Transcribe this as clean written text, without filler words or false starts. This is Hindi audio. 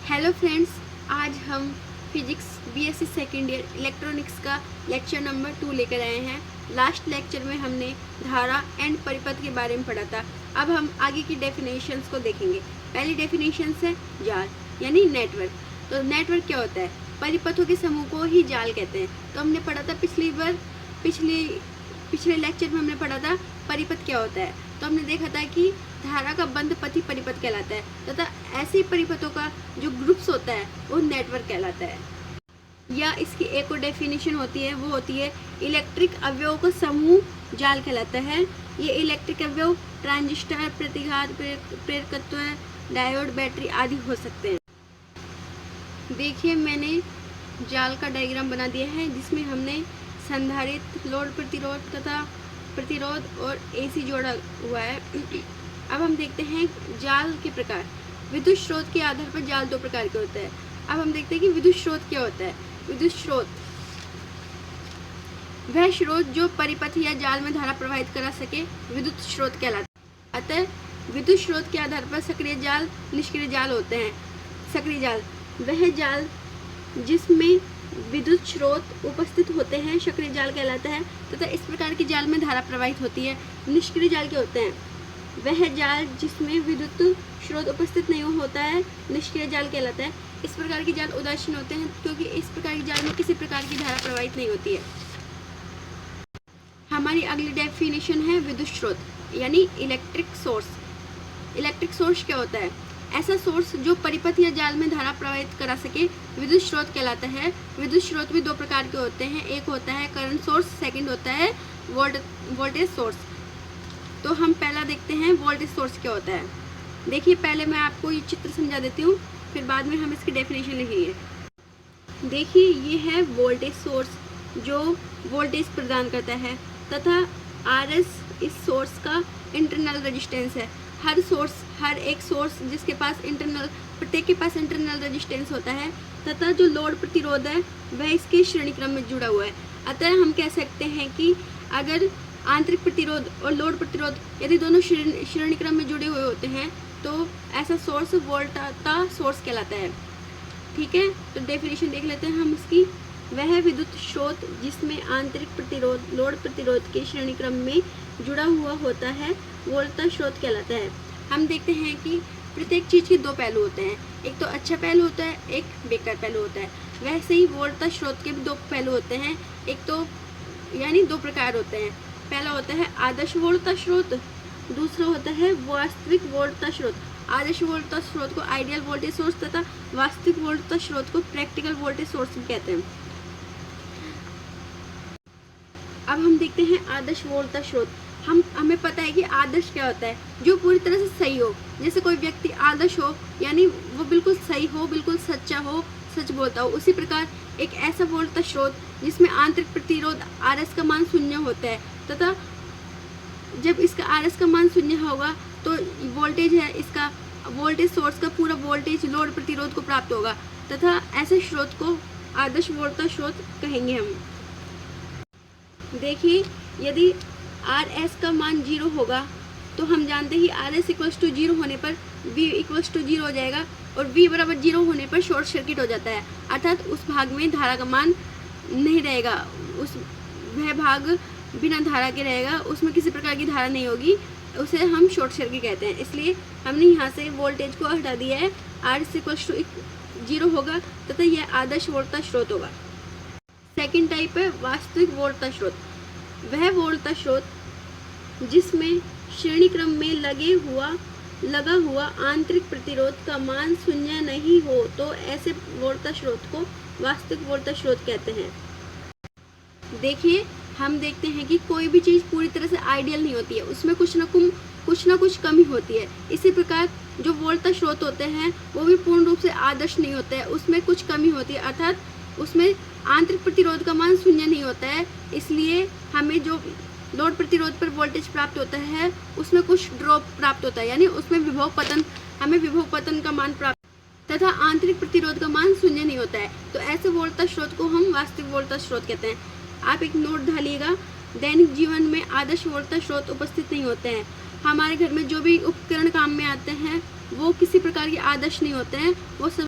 हेलो फ्रेंड्स, आज हम physics BSc second year electronics का लेक्चर नंबर 2 लेकर आए हैं। लास्ट लेक्चर में हमने धारा एंड परिपथ के बारे में पढ़ा था। अब हम आगे की डेफिनेशंस को देखेंगे। पहली डेफिनेशन है जाल यानी नेटवर्क। तो नेटवर्क क्या होता है? परिपथों के समूह को ही जाल कहते हैं। तो हमने पढ़ा था पिछले लेक्चर में हमने पढ़ा था परिपथ क्या होता है। तो हमने देखा था कि धारा का बंध पथी परिपथ कहलाता है तथा ऐसे परिपथों का जो ग्रुप्स होता है वो नेटवर्क कहलाता है। या इसकी एक और डेफिनेशन होती है, वो होती है इलेक्ट्रिक अवयवों का समूह जाल कहलाता है। ये इलेक्ट्रिक अवयव ट्रांजिस्टर, प्रतिघात, प्रेरकत्व, डायोड, बैटरी आदि हो सकते हैं। देखिए, मैंने जाल का डायग्राम बना दिया है जिसमें हमने संधारित्र, लोड प्रतिरोध और एसी जोड़ा हुआ है। अब हम देखते हैं जाल के प्रकार। विद्युत स्रोत के आधार पर जाल दो प्रकार के होते हैं। अब हम देखते हैं कि विद्युत स्रोत क्या होता है। विद्युत स्रोत वह स्रोत जो परिपथ या जाल में धारा प्रवाहित करा सके विद्युत स्रोत कहलाता है। अतः विद्युत स्रोत के आधार पर सक्रिय जाल, निष्क्रिय जाल होते हैं। सक्रिय जाल वह जाल जिसमें विद्युत स्रोत उपस्थित होते हैं सक्रिय जाल कहलाता है तथा इस प्रकार के जाल में धारा प्रवाहित होती है। निष्क्रिय जाल क्या होते हैं? वह जाल जिसमें विद्युत स्रोत उपस्थित नहीं होता है निष्क्रिय जाल कहलाता है। इस प्रकार के जाल उदासीन होते हैं क्योंकि इस प्रकार के जाल में किसी प्रकार की धारा प्रवाहित नहीं होती है। हमारी अगली डेफिनेशन है विद्युत स्रोत यानी इलेक्ट्रिक सोर्स। इलेक्ट्रिक सोर्स क्या होता है? ऐसा सोर्स जो परिपथ या जाल में धारा प्रवाहित करा सके विद्युत स्रोत कहलाता है। विद्युत स्रोत भी दो प्रकार के होते हैं, एक होता है करंट सोर्स, सेकंड होता है वोल्टेज सोर्स। तो हम पहला देखते हैं वोल्टेज सोर्स क्या होता है। देखिए, पहले मैं आपको ये चित्र समझा देती हूँ, फिर बाद में हम इसकी डेफिनेशन लिखेंगे। देखिए, ये है वोल्टेज सोर्स जो वोल्टेज प्रदान करता है तथा RS इस सोर्स का इंटरनल रेजिस्टेंस है। हर एक सोर्स जिसके पास प्रत्येक के पास इंटरनल रेजिस्टेंस होता है तथा जो लोड प्रतिरोध है वह इसके श्रेणी क्रम में जुड़ा हुआ है। अतः हम कह सकते हैं कि अगर आंतरिक प्रतिरोध और लोड प्रतिरोध यदि दोनों श्रेणी क्रम में जुड़े हुए होते हैं तो ऐसा सोर्स वोल्टता सोर्स कहलाता है। ठीक है, तो डेफिनेशन देख लेते हैं हम इसकी। वह विद्युत स्रोत जिसमें आंतरिक प्रतिरोध लोड प्रतिरोध के श्रेणी क्रम में जुड़ा हुआ होता है वोल्टता स्रोत कहलाता है। हम देखते हैं कि प्रत्येक चीज़ के दो पहलू होते हैं, एक तो अच्छा पहलू होता है, एक बेकार पहलू होता है। वैसे ही वोल्टता स्रोत के भी दो पहलू होते हैं, एक तो यानी दो प्रकार होते हैं। पहला होता है आदर्श वोल्टता स्रोत, दूसरा होता है वास्तविक वोल्टता स्रोत। आदर्श वोल्टता स्रोत को आइडियल वोल्टेज सोर्स तथा वास्तविक वोल्टता स्रोत को प्रैक्टिकल वोल्टेज सोर्स भी कहते हैं। अब हम देखते हैं आदर्श वोल्टता स्रोत। हमें पता है कि आदर्श क्या होता है? जो पूरी तरह से सही हो। जैसे कोई व्यक्ति आदर्श हो यानी वो बिल्कुल सही हो, बिल्कुल सच्चा हो, सच बोलता हो। उसी प्रकार एक ऐसा वोल्टता स्रोत जिसमें आंतरिक प्रतिरोध RS का मान 0 होता है तथा जब इसका RS का मान 0 होगा तो वोल्टेज है इसका वोल्टेज सोर्स का पूरा वोल्टेज लोड प्रतिरोध को प्राप्त होगा तथा ऐसे स्रोत को आदर्श वोल्टता स्रोत कहेंगे हम। देखिए, यदि RS का मान 0 होगा तो हम जानते हैं RS = 0 होने पर V = 0 हो जाएगा और V = 0 होने पर शॉर्ट सर्किट हो जाता है, अर्थात उस भाग में धारा का मान नहीं रहेगा, वह भाग बिना धारा के रहेगा, उसमें किसी प्रकार की धारा नहीं होगी, उसे हम शॉर्ट सर्किट कहते हैं। इसलिए हमने यहाँ से वोल्टेज को हटा दिया है। RS = 0 होगा तथा यह आदर्श वोल्टता स्रोत होगा। सेकेंड टाइप है वास्तविक वोल्टता स्रोत। वह वोल्टता स्रोत जिसमें श्रेणी क्रम में लगा हुआ आंतरिक प्रतिरोध का मान 0 नहीं हो तो ऐसे वोल्टता स्रोत को वास्तविक वोल्टता स्रोत कहते हैं। देखिए, हम देखते हैं कि कोई भी चीज़ पूरी तरह से आइडियल नहीं होती है, उसमें कुछ ना कुछ कमी होती है। इसी प्रकार जो वोल्टता स्रोत होते हैं वो भी पूर्ण रूप से आदर्श नहीं होते हैं, उसमें कुछ कमी होती है, अर्थात उसमें आंतरिक प्रतिरोध का मान 0 नहीं होता है। इसलिए हमें जो लोड प्रतिरोध पर वोल्टेज प्राप्त होता है उसमें कुछ ड्रॉप प्राप्त होता है, यानी उसमें हमें विभव पतन का मान प्राप्त तथा आंतरिक प्रतिरोध का मान 0 नहीं होता है। तो ऐसे वोल्टता स्रोत को हम वास्तविक वोल्टता स्रोत कहते हैं। आप एक नोट डालिएगा, दैनिक जीवन में आदर्श वोल्टता स्रोत उपस्थित नहीं होते हैं। हमारे घर में जो भी उपकरण काम में आते हैं वो किसी प्रकार के आदर्श नहीं होते हैं, वो सब